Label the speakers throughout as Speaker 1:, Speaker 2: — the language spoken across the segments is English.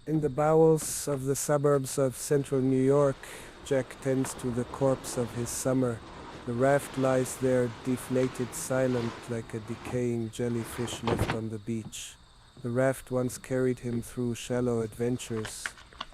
Speaker 1: In the bowels of the suburbs of central New York, Jack tends to the corpse of his summer. The raft lies there, deflated, silent, like a decaying jellyfish left on the beach. The raft once carried him through shallow adventures.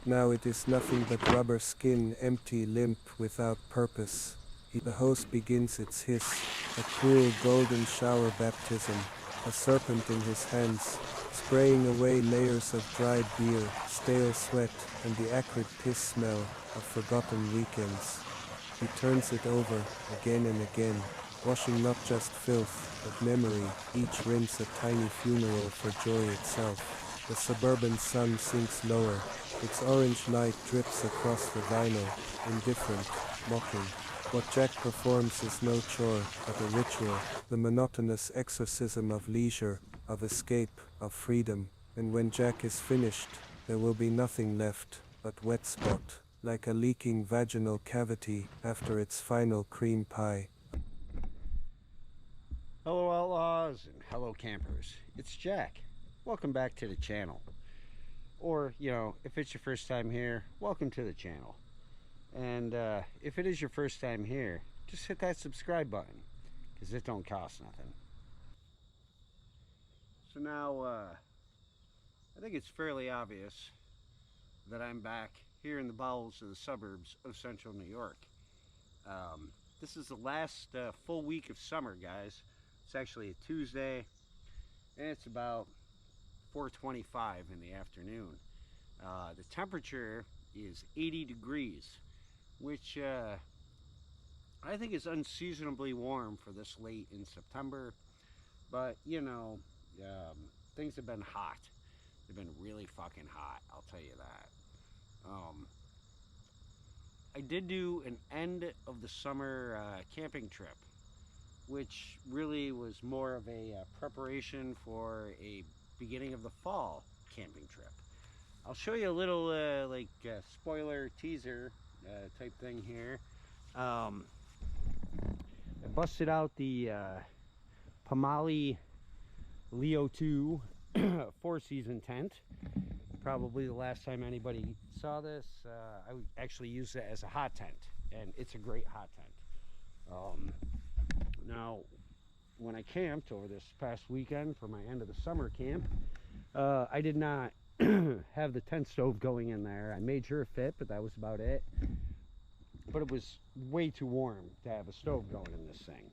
Speaker 1: Now it is nothing but rubber skin, empty, limp, without purpose. The hose begins its hiss, a cruel golden shower baptism, a serpent in his hands, spraying away layers of dried beer, stale sweat, and the acrid piss smell of forgotten weekends. He turns it over, again and again, washing not just filth, but memory, each rinse a tiny funeral for joy itself. The suburban sun sinks lower, its orange light drips across the vinyl, indifferent, mocking. What Jack performs is no chore, but a ritual, the monotonous exorcism of leisure, of escape, of freedom. And when Jack is finished, there will be nothing left but wet spot, like a leaking vaginal cavity after its final cream pie.
Speaker 2: Hello outlaws and hello campers, it's Jack. Welcome back to the channel. Or, if it's your first time here, welcome to the channel. And if it is your first time here, just hit that subscribe button, because it don't cost nothing. So now, I think it's fairly obvious that I'm back here in the bowels of the suburbs of central New York. This is the last full week of summer, guys. It's actually a Tuesday, and it's about 4:25 in the afternoon. The temperature is 80 degrees, which I think is unseasonably warm for this late in September. But, things have been hot. They've been really fucking hot, I'll tell you that. I did do an end of the summer camping trip, which really was more of a preparation for a beginning of the fall camping trip. I'll show you a little spoiler teaser type thing here. I busted out the Pamali Leo 2 4-season tent. Probably the last time anybody saw this. I actually used it as a hot tent, and it's a great hot tent. Now, when I camped over this past weekend for my end of the summer camp, I did not have the tent stove going in there. I made sure it fit, but that was about it. But it was way too warm to have a stove going in this thing.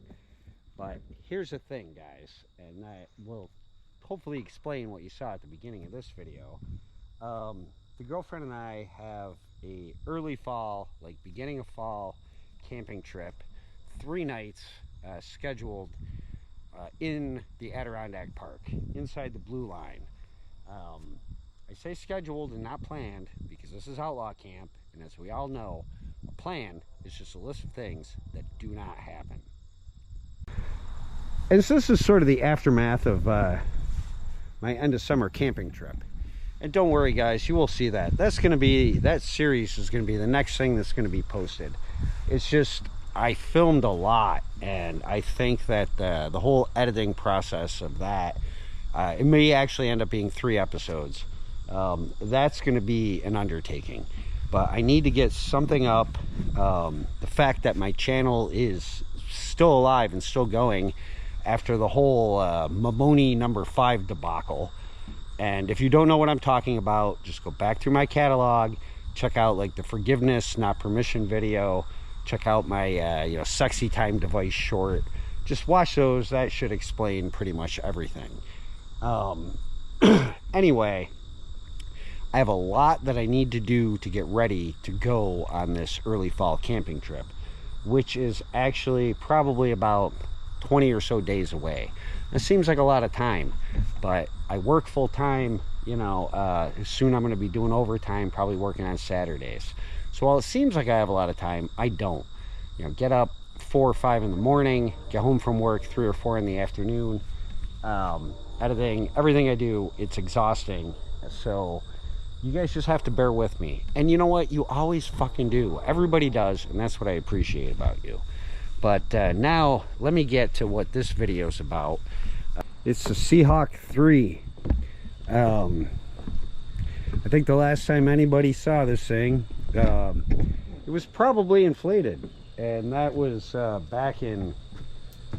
Speaker 2: But here's the thing, guys, and I will hopefully explain what you saw at the beginning of this video. The girlfriend and I have a early fall, beginning of fall camping trip, 3 nights scheduled in the Adirondack Park, inside the Blue Line. I say scheduled and not planned because this is outlaw camp, and as we all know, a plan is just a list of things that do not happen. And so this is sort of the aftermath of my end of summer camping trip. And don't worry, guys, you will see that. That series is going to be the next thing that's going to be posted. It's just, I filmed a lot, and I think that the whole editing process of that, it may actually end up being 3 episodes. That's going to be an undertaking. But I need to get something up. The fact that my channel is still alive and still going after the whole Mamoni number 5 debacle. And if you don't know what I'm talking about, just go back through my catalog, check out the forgiveness, not permission video, check out my sexy time device short. Just watch those. That should explain pretty much everything. Anyway, I have a lot that I need to do to get ready to go on this early fall camping trip, which is actually probably about 20 or so days away. It seems like a lot of time, but I work full time. Soon I'm going to be doing overtime, probably working on Saturdays. So while it seems like I have a lot of time, I don't. Get up 4 or 5 in the morning, get home from work 3 or 4 in the afternoon. Editing, everything I do, it's exhausting. So you guys just have to bear with me. And you know what? You always fucking do. Everybody does, and that's what I appreciate about you. But now, let me get to what this video is about. It's the Seahawk 3. I think the last time anybody saw this thing, it was probably inflated, and that was back in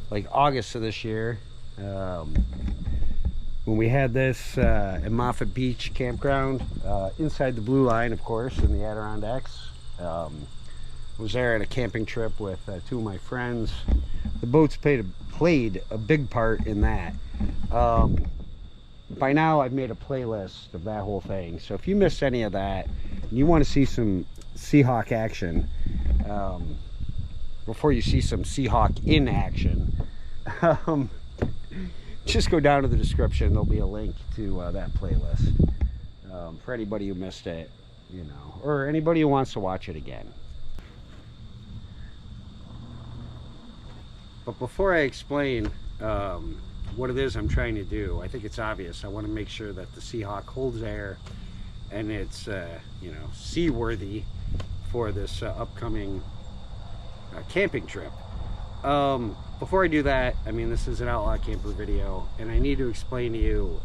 Speaker 2: like August of this year, when we had this at Moffett Beach Campground, inside the Blue Line, of course, in the Adirondacks. I was there at a camping trip with two of my friends. The boats played a big part in that. By now I've made a playlist of that whole thing, so if you missed any of that and you want to see some Seahawk action, before you see some Seahawk in action, just go down to the description. There'll be a link to that playlist, for anybody who missed it, you know, or anybody who wants to watch it again. But before I explain what it is I'm trying to do, I think it's obvious. I want to make sure that the Seahawk holds air and it's you know, seaworthy for this upcoming camping trip. Before I do that, I mean, this is an Outlaw Camper video, and I need to explain to you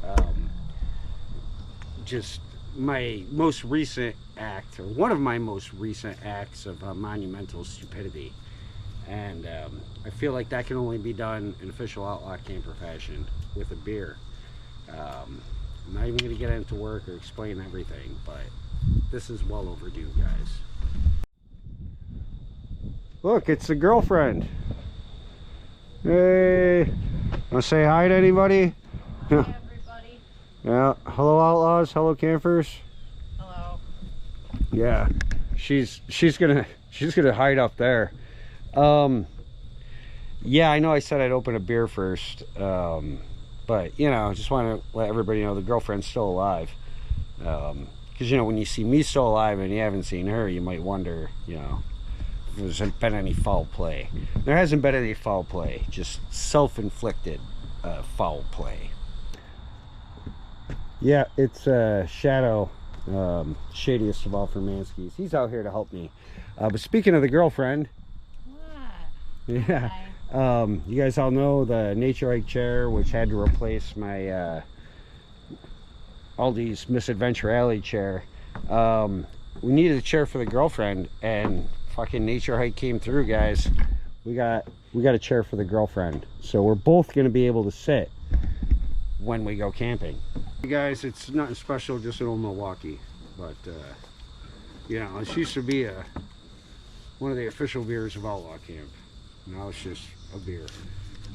Speaker 2: just my most recent act, or one of my most recent acts of monumental stupidity. And I feel like that can only be done in official Outlaw Camper fashion with a beer. I'm not even going to get into work or explain everything, but this is well overdue, guys. Look, it's the girlfriend. Hey, want to say hi to anybody?
Speaker 3: Hi, everybody.
Speaker 2: Yeah, hello Outlaws, hello campers.
Speaker 3: Hello.
Speaker 2: Yeah, she's gonna hide up there. Yeah, I know I said I'd open a beer first, but you know, I just want to let everybody know the girlfriend's still alive. Because you know, when you see me still alive and you haven't seen her, you might wonder, you know, if there's been any foul play. There hasn't been any foul play, just self-inflicted foul play. Yeah, it's Shadow, shadiest of all Fermanskis. He's out here to help me. But speaking of the girlfriend, yeah, you guys all know the Nature Hike chair, which had to replace my Aldi's Misadventure Alley chair. We needed a chair for the girlfriend, and fucking Nature Hike came through, guys. We got a chair for the girlfriend, so we're both gonna be able to sit when we go camping. Hey guys, it's nothing special, just an old Milwaukee, but you know, it used to be one of the official beers of Outlaw Camp. Now it's just a beer.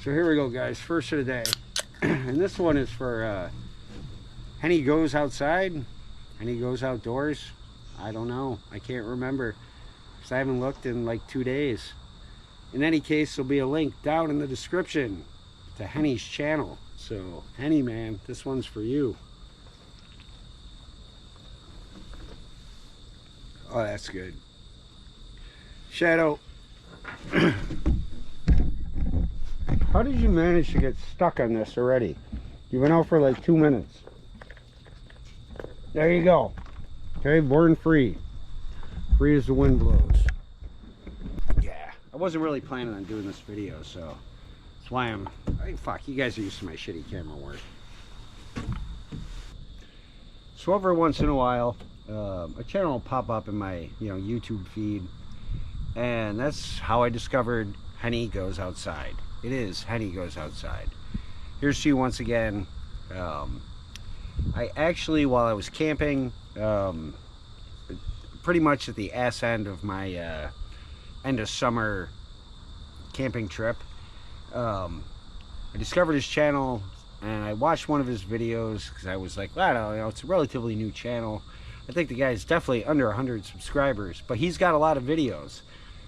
Speaker 2: So here we go, guys. First of the day. And this one is for Henny Goes Outside. Henny Goes Outdoors. I don't know. I can't remember, because I haven't looked in like 2 days. In any case, there'll be a link down in the description to Henny's channel. So, Henny, man, this one's for you. Oh, that's good. Shadow. How did you manage to get stuck on this already? You've been out for like 2 minutes. There you go. Okay, born free. Free as the wind blows. Yeah, I wasn't really planning on doing this video, so that's why fuck, you guys are used to my shitty camera work. So every once in a while, a channel will pop up in my, you know, YouTube feed, and that's how I discovered Henny Goes Outside. It is Henny Goes Outside. Here's to you once again. I actually, while I was camping, pretty much at the ass end of my end of summer camping trip, I discovered his channel, and I watched one of his videos because I was like, well, I don't know, it's a relatively new channel. I think the guy's definitely under 100 subscribers, but he's got a lot of videos.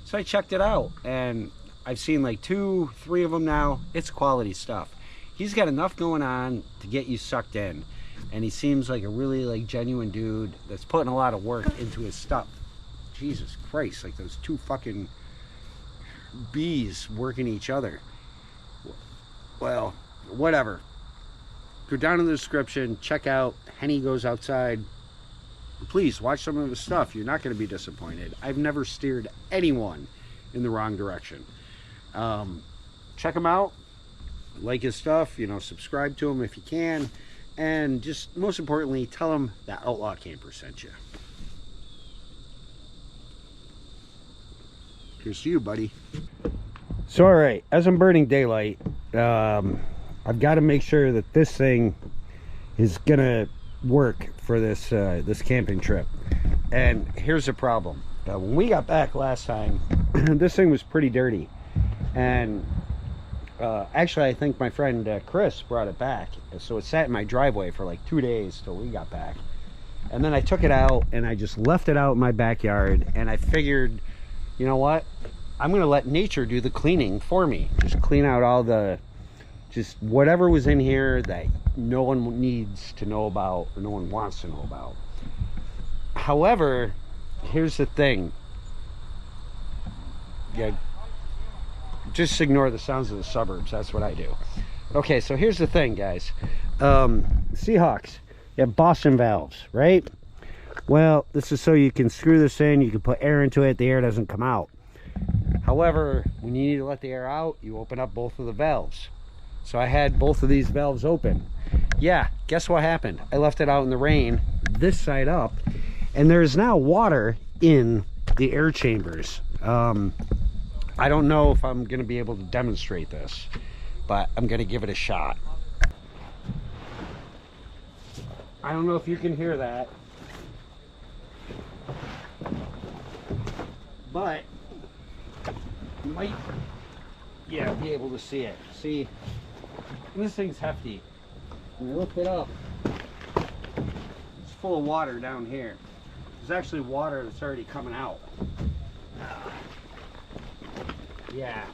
Speaker 2: So I checked it out, and I've seen like 2, 3 of them now. It's quality stuff. He's got enough going on to get you sucked in, and he seems like a really like genuine dude that's putting a lot of work into his stuff. Jesus Christ, like those 2 fucking bees working each other. Well, whatever. Go down in the description, check out Henny Goes Outside. Please watch some of his stuff. You're not going to be disappointed. I've never steered anyone in the wrong direction. Check him out, like his stuff, you know, subscribe to him if you can, and just most importantly, tell them that Outlaw Camper sent you. Here's to you, buddy. So, all right, as I'm burning daylight, I've got to make sure that this thing is gonna work for this this camping trip. And here's the problem. When we got back last time, this thing was pretty dirty. And actually, I think my friend Chris brought it back. So it sat in my driveway for like 2 days till we got back. And then I took it out and I just left it out in my backyard. And I figured, you know what? I'm going to let nature do the cleaning for me. Just clean out all the, just whatever was in here that no one needs to know about or no one wants to know about. However, here's the thing. Yeah, just ignore the sounds of the suburbs. That's what I do. Okay, so here's the thing, guys. Seahawks, you have Boston valves, right? Well, this is so you can screw this in, you can put air into it, the air doesn't come out. However, when you need to let the air out, you open up both of the valves. So I had both of these valves open. Yeah, guess what happened? I left it out in the rain, this side up, and there's now water in the air chambers. I don't know if I'm going to be able to demonstrate this, but I'm going to give it a shot. I don't know if you can hear that, but you might, yeah, be able to see it. See, this thing's hefty. When you lift it up, it's full of water down here. There's actually water that's already coming out. Yeah,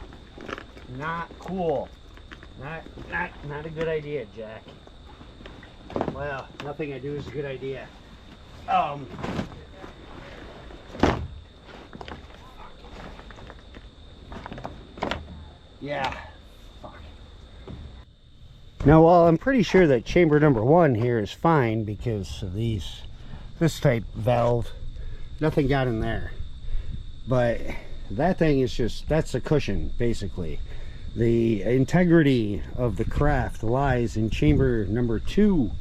Speaker 2: not cool. Not a good idea, Jack. Well, nothing I do is a good idea. Yeah. Fuck. Now, while I'm pretty sure that chamber number 1 here is fine because of this type valve, nothing got in there. But that thing is just, that's a cushion, basically. The integrity of the craft lies in chamber number 2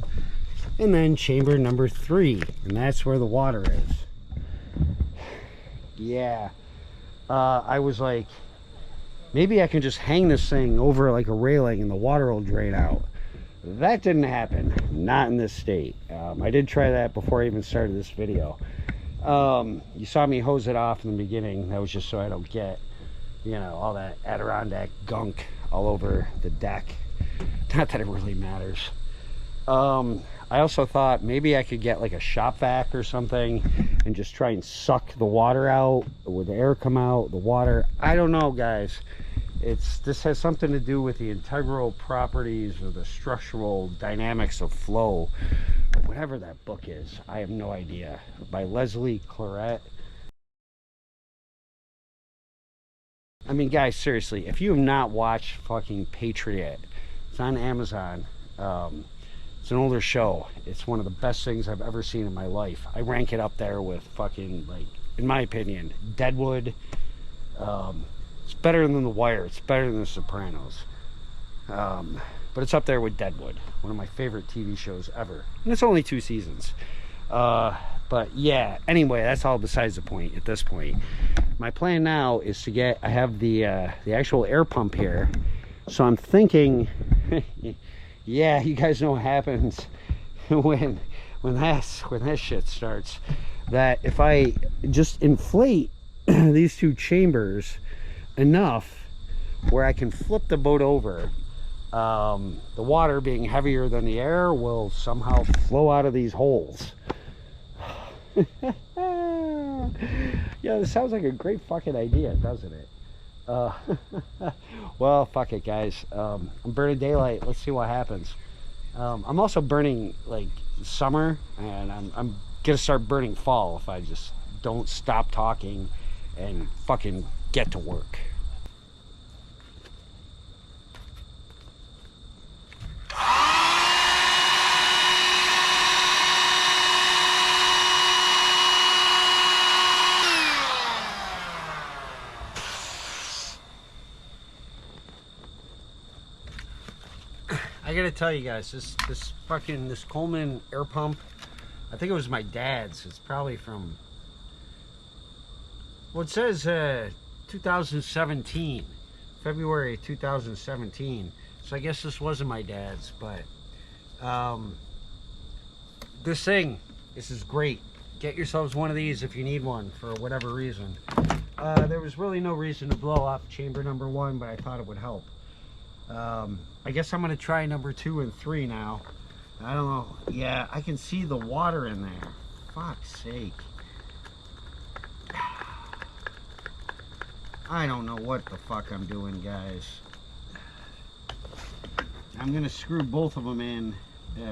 Speaker 2: and then chamber number 3, and that's where the water is. Yeah. I was like, maybe I can just hang this thing over like a railing and the water will drain out. That didn't happen. Not in this state. I did try that before I even started this video. You saw me hose it off in the beginning. That was just so I don't get, you know, all that Adirondack gunk all over the deck. Not that it really matters. I also thought maybe I could get like a shop vac or something and just try and suck the water out. Would the air come out, the water? I don't know, guys. This has something to do with the integral properties or the structural dynamics of flow. Whatever that book is, I have no idea. By Leslie Claret. I mean, guys, seriously, if you have not watched fucking Patriot, it's on Amazon. It's an older show. It's one of the best things I've ever seen in my life. I rank it up there with fucking, like, in my opinion, Deadwood. It's better than The Wire. It's better than The Sopranos. But it's up there with Deadwood, one of my favorite TV shows ever. And it's only 2 seasons. But yeah, anyway, that's all besides the point at this point. My plan now is to get, I have the actual air pump here. So I'm thinking, yeah, you guys know what happens when that shit starts. That if I just inflate these 2 chambers enough where I can flip the boat over, the water being heavier than the air will somehow flow out of these holes. Yeah, this sounds like a great fucking idea, doesn't it? Well, fuck it, guys. I'm burning daylight. Let's see what happens. I'm also burning like summer, and I'm gonna start burning fall if I just don't stop talking and fucking get to work. I I gotta tell you guys, this Coleman air pump, I think it was my dad's. It's probably from, well, it says 2017, February 2017. So I guess this wasn't my dad's, but this is great. Get yourselves one of these if you need one for whatever reason. There was really no reason to blow up chamber number 1, but I thought it would help. I guess I'm gonna try number 2 and 3 now. I don't know. Yeah, I can see the water in there. Fuck's sake. I don't know what the fuck I'm doing, guys. I'm gonna screw both of them in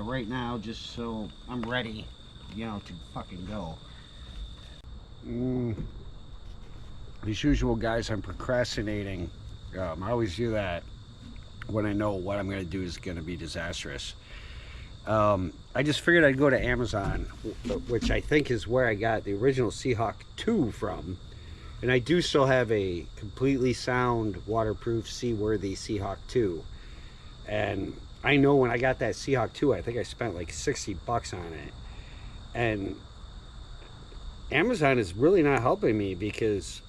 Speaker 2: right now, just so I'm ready, you know, to fucking go. As usual, guys, I'm procrastinating. I always do that when I know what I'm going to do is going to be disastrous. I just figured I'd go to Amazon, which I think is where I got the original Seahawk 2 from. And I do still have a completely sound, waterproof, seaworthy Seahawk 2. And I know when I got that Seahawk 2, I think I spent like 60 bucks on it. And Amazon is really not helping me, because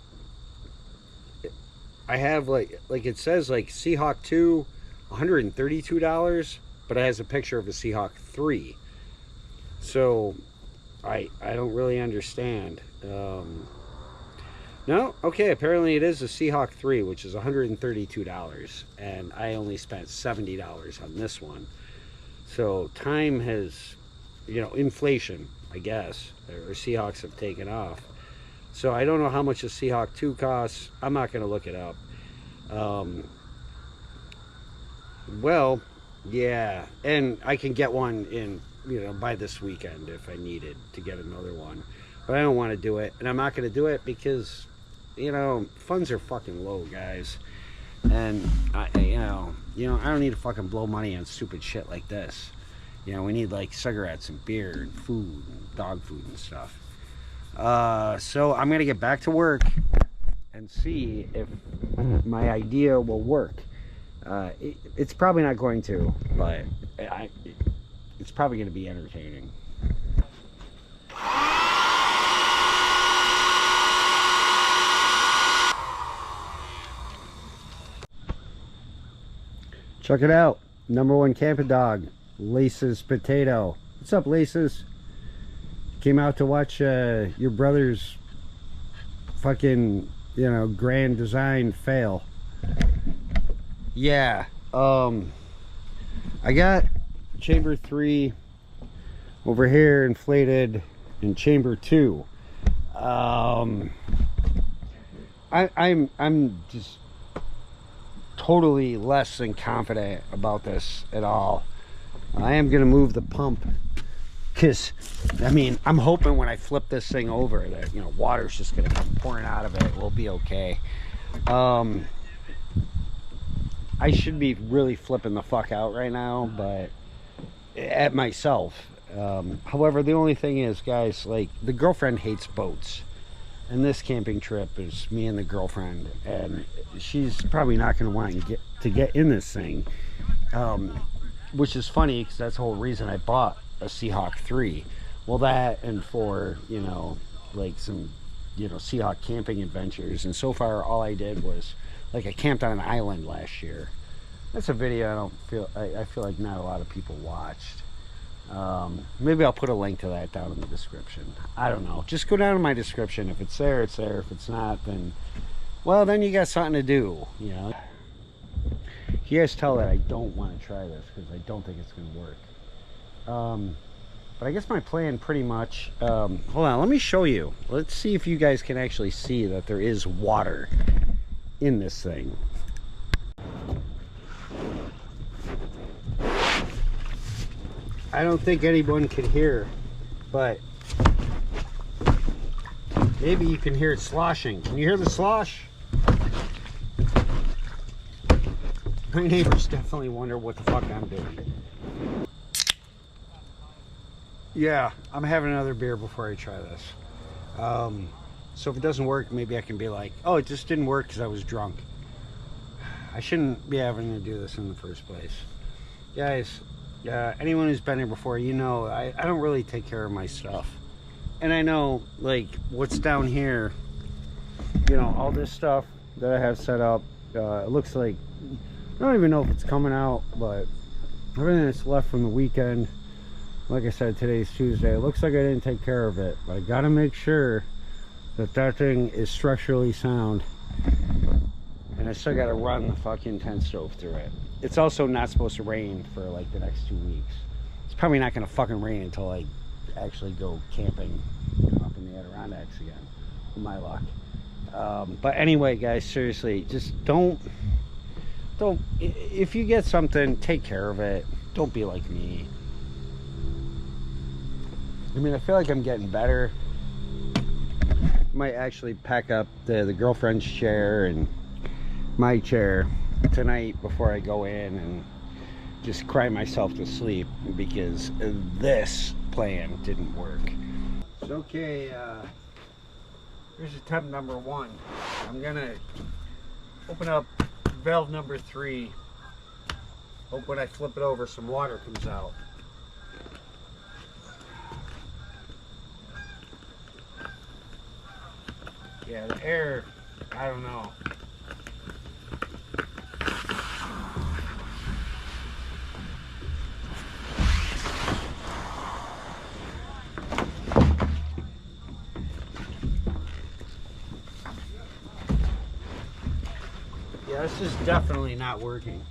Speaker 2: I have like it says like Seahawk 2, $132, but it has a picture of a Seahawk 3. So I don't really understand. No, okay, apparently it is a Seahawk 3, which is $132, and I only spent $70 on this one. So time has, you know, inflation, I guess, or Seahawks have taken off. So I don't know how much a Seahawk 2 costs. I'm not going to look it up. Well, yeah, and I can get one in, you know, by this weekend if I needed to get another one. But I don't want to do it, and I'm not going to do it because, you know, funds are fucking low, guys. And you know, I don't need to fucking blow money on stupid shit like this. You know, we need like cigarettes and beer and food and dog food and stuff. So I'm gonna get back to work and see if my idea will work. It's probably not going to, but it's probably going to be entertaining. Check it out. #1 camping dog, Laces Potato. What's up, Laces? Came out to watch your brother's fucking, you know, grand design fail. Yeah, I got chamber 3 over here inflated in chamber 2. I'm just totally less than confident about this at all. I am gonna move the pump, because I mean, I'm hoping when I flip this thing over that, you know, water's just gonna come pouring out of it. We'll be okay. I should be really flipping the fuck out right now, but at myself. However, the only thing is, guys, like, the girlfriend hates boats, and this camping trip is me and the girlfriend, and she's probably not going to want to get in this thing, which is funny because that's the whole reason I bought a Seahawk 3. Well, that, and for, you know, like some, you know, Seahawk camping adventures, and so far all I did was, like, I camped on an island last year. That's a video I feel like not a lot of people watched. Maybe I'll put a link to that down in the description. I don't know. Just go down to my description. If it's there, it's there. If it's not, then, well, then you got something to do, you know. You guys tell that I don't want to try this because I don't think it's going to work. But I guess my plan pretty much, hold on, let me show you. Let's see if you guys can actually see that there is water in this thing. I don't think anyone can hear, but maybe you can hear it sloshing. Can you hear the slosh? My neighbors definitely wonder what the fuck I'm doing. Yeah, I'm having another beer before I try this. So if it doesn't work, maybe I can be like, oh, it just didn't work because I was drunk. I shouldn't be having to do this in the first place. Guys, anyone who's been here before, you know, I don't really take care of my stuff. And I know, like, what's down here, you know, all this stuff that I have set up, it looks like, I don't even know if it's coming out, but everything that's left from the weekend, like I said, today's Tuesday, it looks like I didn't take care of it. But I gotta make sure that that thing is structurally sound. And I still gotta run the fucking tent stove through it. It's also not supposed to rain for like the next 2 weeks. It's probably not gonna fucking rain until I actually go camping, you know, up in the Adirondacks again, with my luck. But anyway, guys, seriously, just don't, if you get something, take care of it. Don't be like me. I mean, I feel like I'm getting better. Might actually pack up the girlfriend's chair and my chair tonight before I go in and just cry myself to sleep because this plan didn't work. It's okay. Here's attempt number 1. I'm gonna open up valve number 3. Hope when I flip it over some water comes out. Yeah, the air, I don't know. Yeah, this is definitely not working.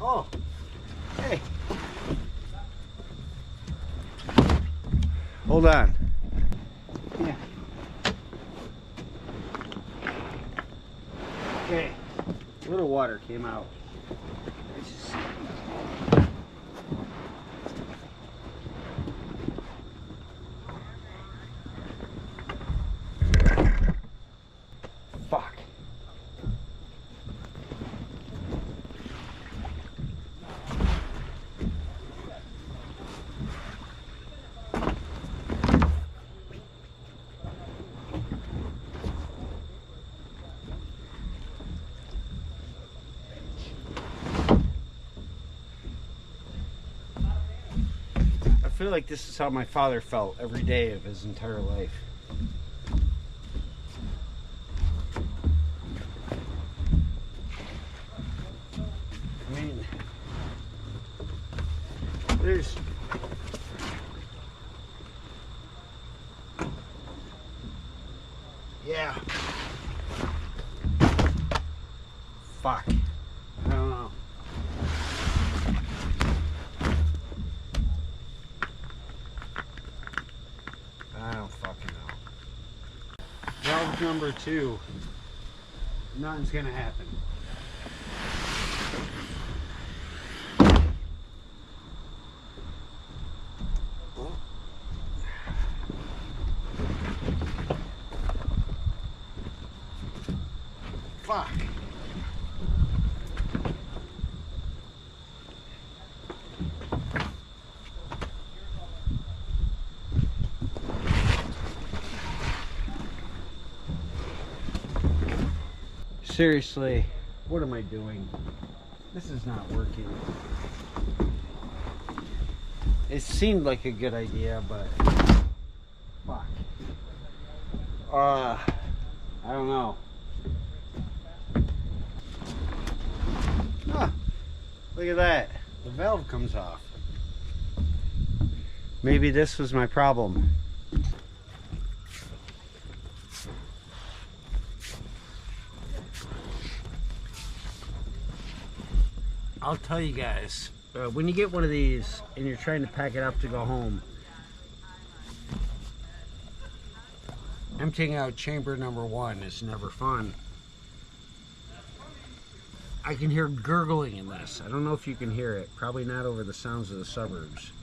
Speaker 2: Oh, hey. Hold on. Yeah. Okay. A little water came out. Let's just see. Fuck. I feel like this is how my father felt every day of his entire life. I mean, there's yeah. Fuck. I don't know. I don't fucking know. Valve number 2. Nothing's gonna happen. Fuck. Seriously, what am I doing? This is not working. It seemed like a good idea, but fuck. I don't know. Ah, look at that. The valve comes off. Maybe this was my problem. I'll tell you guys, when you get one of these and you're trying to pack it up to go home, Emptying out chamber number 1 is never fun. I can hear gurgling in this. I don't know if you can hear it. Probably not over the sounds of the suburbs.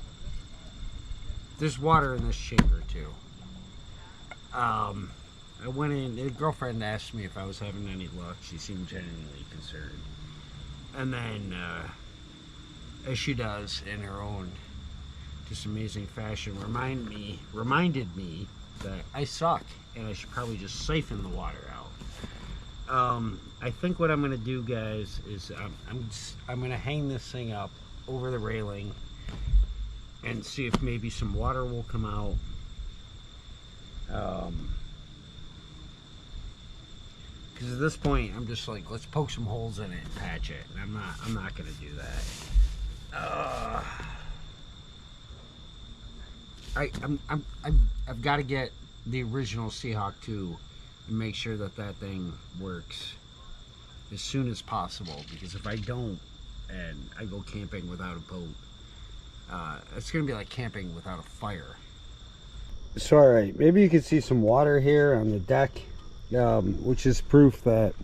Speaker 2: There's water in this chamber too. I went in, the girlfriend asked me if I was having any luck. She seemed genuinely concerned. And then, as she does in her own just amazing fashion, reminded me that I suck and I should probably just siphon the water out. I think what I'm gonna do, guys, is I'm gonna hang this thing up over the railing and see if maybe some water will come out. Because at this point, I'm just like, let's poke some holes in it and patch it. And I'm not gonna do that. I've got to get the original Seahawk 2 and make sure that that thing works as soon as possible. Because if I don't, and I go camping without a boat, it's gonna be like camping without a fire. So, all right, maybe you can see some water here on the deck, which is proof that,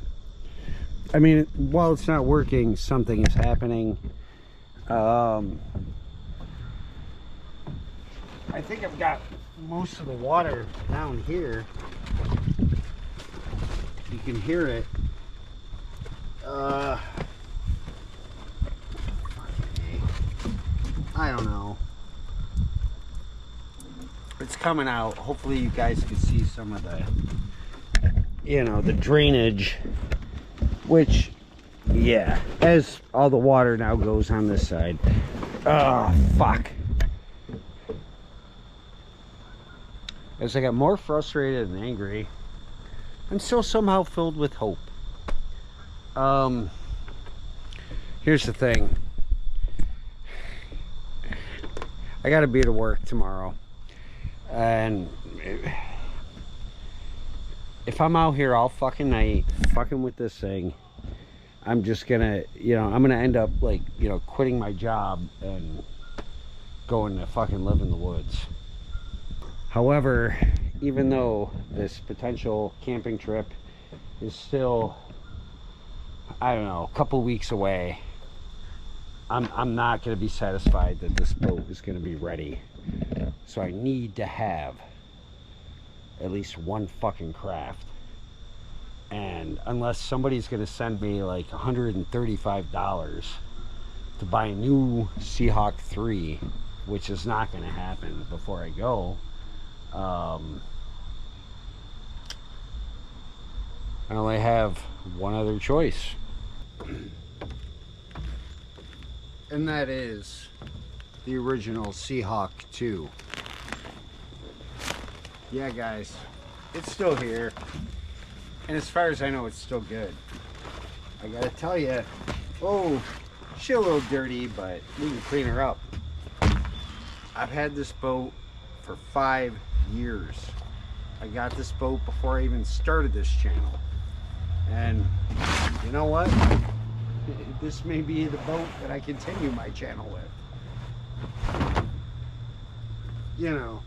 Speaker 2: I mean, while it's not working, something is happening. I think I've got most of the water down here. You can hear it. I don't know. It's coming out. Hopefully you guys can see some of the, you know, the drainage, which, yeah, as all the water now goes on this side. Oh, fuck. As I got more frustrated and angry, I'm still somehow filled with hope. Here's the thing. I gotta be to work tomorrow. And if I'm out here all fucking night, fucking with this thing, I'm just gonna, you know, I'm gonna end up like, you know, quitting my job and going to fucking live in the woods. However, even though this potential camping trip is still, I don't know, a couple weeks away, I'm not going to be satisfied that this boat is going to be ready. So I need to have at least one fucking craft. And unless somebody's going to send me like $135 to buy a new Seahawk 3, which is not going to happen before I go, I only have one other choice. And that is the original Seahawk 2. Yeah, guys, it's still here. And as far as I know, it's still good. I gotta tell you, oh, she's a little dirty, but we can clean her up. I've had this boat for 5 years. I got this boat before I even started this channel. And you know what? This may be the boat that I continue my channel with. You know,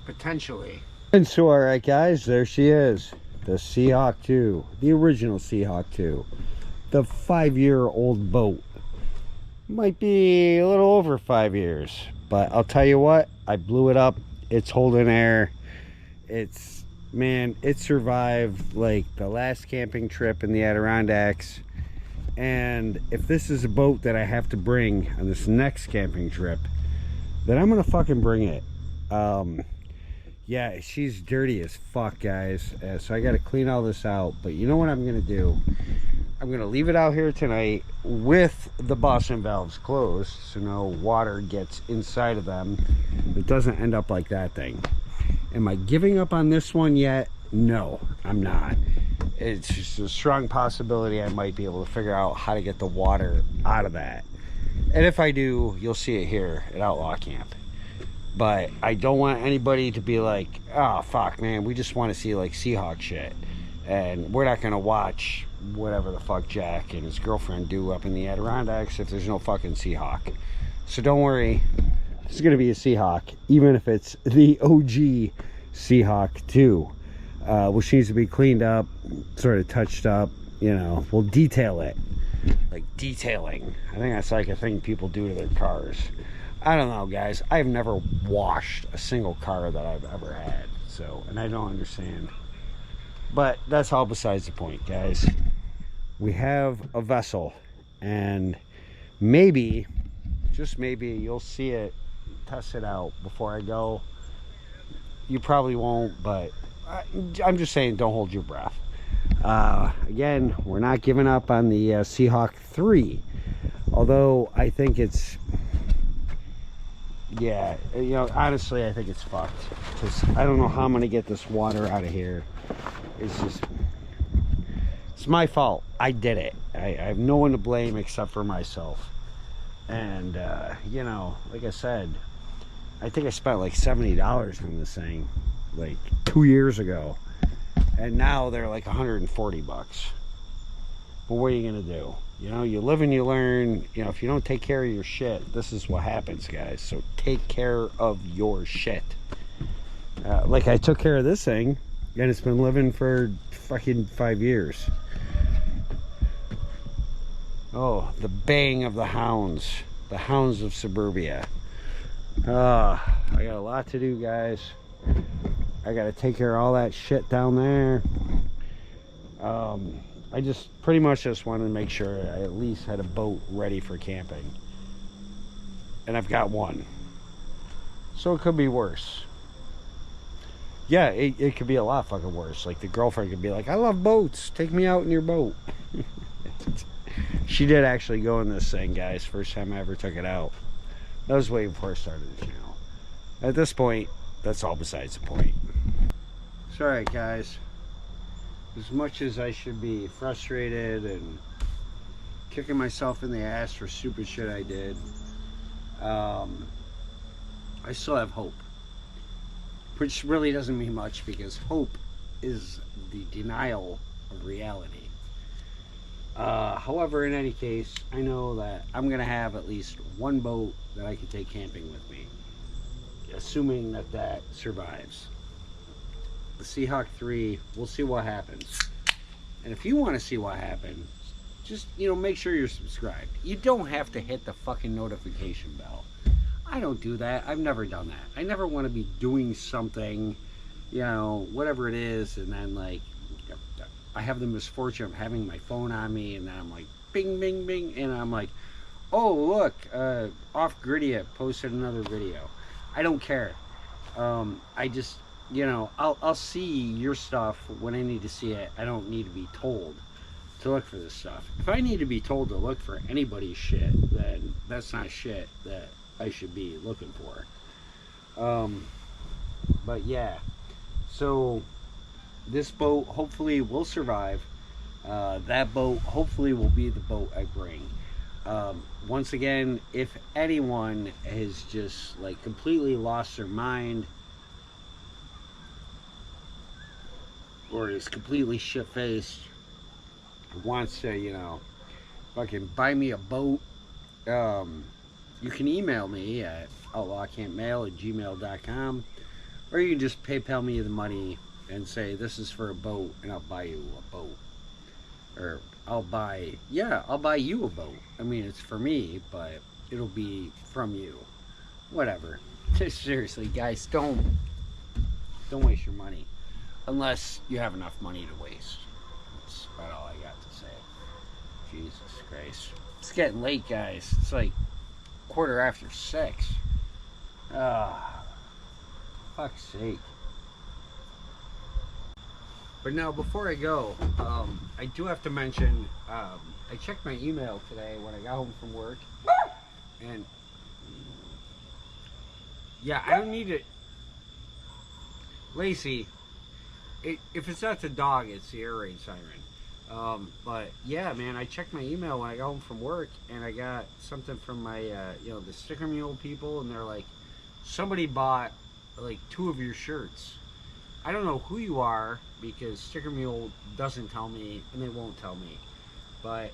Speaker 2: potentially. And so, alright guys, there she is. The Seahawk 2. The original Seahawk 2. The 5-year-old boat. Might be a little over 5 years. But I'll tell you what, I blew it up. It's holding air. It's, man, it survived like the last camping trip in the Adirondacks. And if this is a boat that I have to bring on this next camping trip, then I'm gonna fucking bring it. Yeah, she's dirty as fuck, guys. So I gotta clean all this out. But you know what I'm gonna do? I'm gonna leave it out here tonight with the Boston valves closed, so no water gets inside of them. It doesn't end up like that thing. Am I giving up on this one yet? No, I'm not. It's just a strong possibility I might be able to figure out how to get the water out of that. And if I do, you'll see it here at Outlaw Camp. But I don't want anybody to be like, oh fuck man, we just want to see like Seahawk shit, and we're not gonna watch whatever the fuck Jack and his girlfriend do up in the Adirondacks if there's no fucking Seahawk. So don't worry, it's gonna be a Seahawk, even if it's the OG Seahawk 2, which needs to be cleaned up, sort of touched up. You know, we'll detail it. Like detailing. I think that's like a thing people do to their cars. I don't know, guys. I've never washed a single car that I've ever had. So, and I don't understand. But that's all besides the point, guys. We have a vessel. And maybe, just maybe, you'll see it, test it out before I go. You probably won't, but I'm just saying, don't hold your breath. Again, we're not giving up on the Seahawk 3. Although, I think it's... Yeah, you know, honestly, I think it's fucked. Because I don't know how I'm going to get this water out of here. It's just... It's my fault. I did it. I have no one to blame except for myself. And, you know, like I said, I think I spent like $70 on this thing like 2 years ago. And now they're like 140 bucks. But what are you going to do? You know, you live and you learn. You know, if you don't take care of your shit, this is what happens, guys. So take care of your shit. Like I took care of this thing, and it's been living for fucking 5 years. Oh, the baying of the hounds. The hounds of suburbia. I got a lot to do, guys. I got to take care of all that shit down there. I just pretty much just wanted to make sure I at least had a boat ready for camping. And I've got one. So it could be worse. Yeah, it could be a lot fucking worse. Like the girlfriend could be like, I love boats. Take me out in your boat. She did actually go in this thing, guys. First time I ever took it out. That was way before I started the channel. At this point, that's all besides the point. It's alright, guys. As much as I should be frustrated and kicking myself in the ass for stupid shit I did, I still have hope. Which really doesn't mean much because hope is the denial of reality. However, in any case, I know that I'm going to have at least one boat that I can take camping with me. Assuming that that survives. The Seahawk 3, we'll see what happens. And if you want to see what happens, just, you know, make sure you're subscribed. You don't have to hit the fucking notification bell. I don't do that. I've never done that. I never want to be doing something, you know, whatever it is, and then, like, I have the misfortune of having my phone on me, and then I'm like, bing, bing, bing, and I'm like, oh, look, Off Griddia posted another video. I don't care. I just, you know, I'll see your stuff when I need to see it. I don't need to be told to look for this stuff. If I need to be told to look for anybody's shit, then that's not shit that I should be looking for. But yeah, so this boat hopefully will survive. That boat hopefully will be the boat I bring. Once again, if anyone has just like completely lost their mind or is completely shit-faced, wants to, you know, fucking buy me a boat, you can email me at outlawcampmail@gmail.com, or you can just PayPal me the money and say this is for a boat and I'll buy you a boat. Or I'll buy you a boat. I mean, it's for me, but it'll be from you. Whatever. Seriously, guys, don't waste your money. Unless you have enough money to waste. That's about all I got to say. Jesus Christ. It's getting late, guys. It's like 6:15. Fuck's sake. But now, before I go, I do have to mention, I checked my email today when I got home from work, and yeah, I don't need it. Lacey, if it's not the dog, it's the air raid siren. But yeah, man, I checked my email when I got home from work, and I got something from my, you know, the Sticker Mule people, and they're like, somebody bought like 2 of your shirts. I don't know who you are, because Sticker Mule doesn't tell me, and they won't tell me. But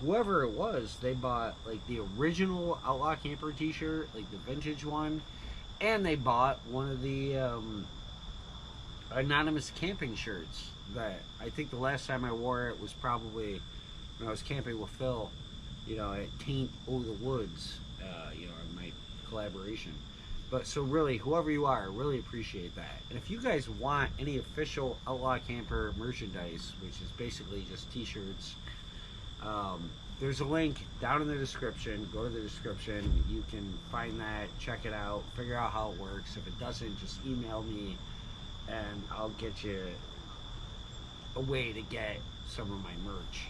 Speaker 2: whoever it was, they bought like the original Outlaw Camper t-shirt, like the vintage one, and they bought one of the anonymous camping shirts that I think the last time I wore it was probably when I was camping with Phil, you know, at Taint O' the Woods, you know, in my collaboration. But so really, whoever you are, really appreciate that. And if you guys want any official Outlaw Camper merchandise, which is basically just t-shirts, there's a link down in the description. Go to the description. You can find that, check it out, figure out how it works. If it doesn't, just email me and I'll get you a way to get some of my merch.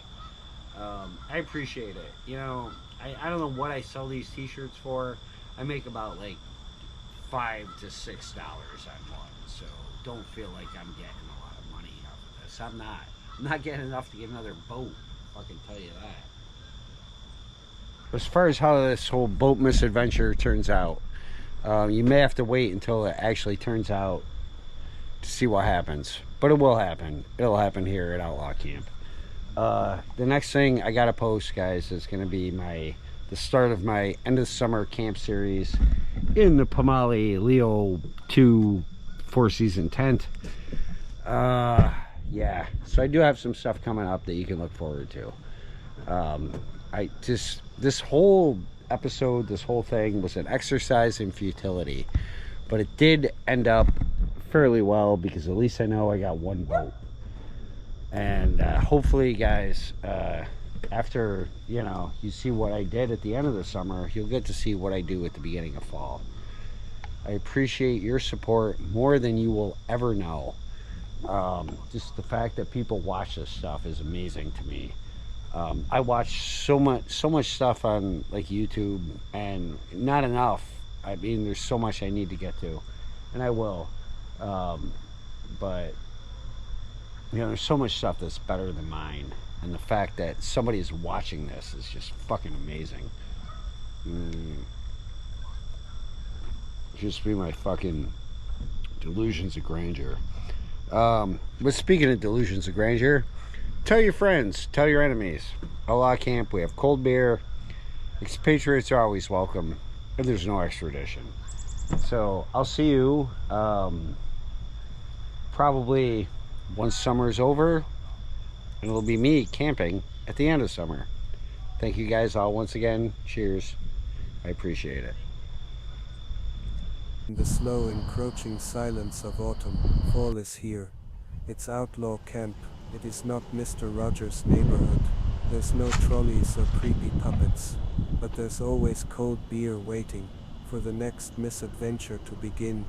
Speaker 2: I appreciate it. You know, I don't know what I sell these t-shirts for. I make about like $5 to $6 on one, so don't feel like I'm getting a lot of money out of this. I'm not getting enough to get another boat. I can tell you that. As far as how this whole boat misadventure turns out, you may have to wait until it actually turns out to see what happens, but it will happen. It'll happen here at Outlaw Camp. The next thing I gotta post, guys, is gonna be the start of my end of summer camp series in the Pomali Leo 2 4-season tent. Yeah, so I do have some stuff coming up that you can look forward to. This whole episode, this whole thing was an exercise in futility, but it did end up fairly well because at least I know I got one boat. And hopefully, guys, after, you know, you see what I did at the end of the summer, you'll get to see what I do at the beginning of fall. I appreciate your support more than you will ever know. Just the fact that people watch this stuff is amazing to me. I watch so much stuff on like YouTube, and not enough. I mean, there's so much I need to get to, and I will. But you know, there's so much stuff that's better than mine, and the fact that somebody is watching this is just fucking amazing. Just be my fucking delusions of grandeur. But speaking of delusions of grandeur, tell your friends, tell your enemies. Outlaw Camp, we have cold beer. Expatriates are always welcome, and there's no extradition. So I'll see you probably once summer's over, and it'll be me camping at the end of summer. Thank you guys all once again. Cheers. I appreciate it.
Speaker 1: In the slow encroaching silence of autumn, fall is here. It's Outlaw Camp. It is not Mr. Rogers' neighborhood. There's no trolleys or creepy puppets, but there's always cold beer waiting for the next misadventure to begin.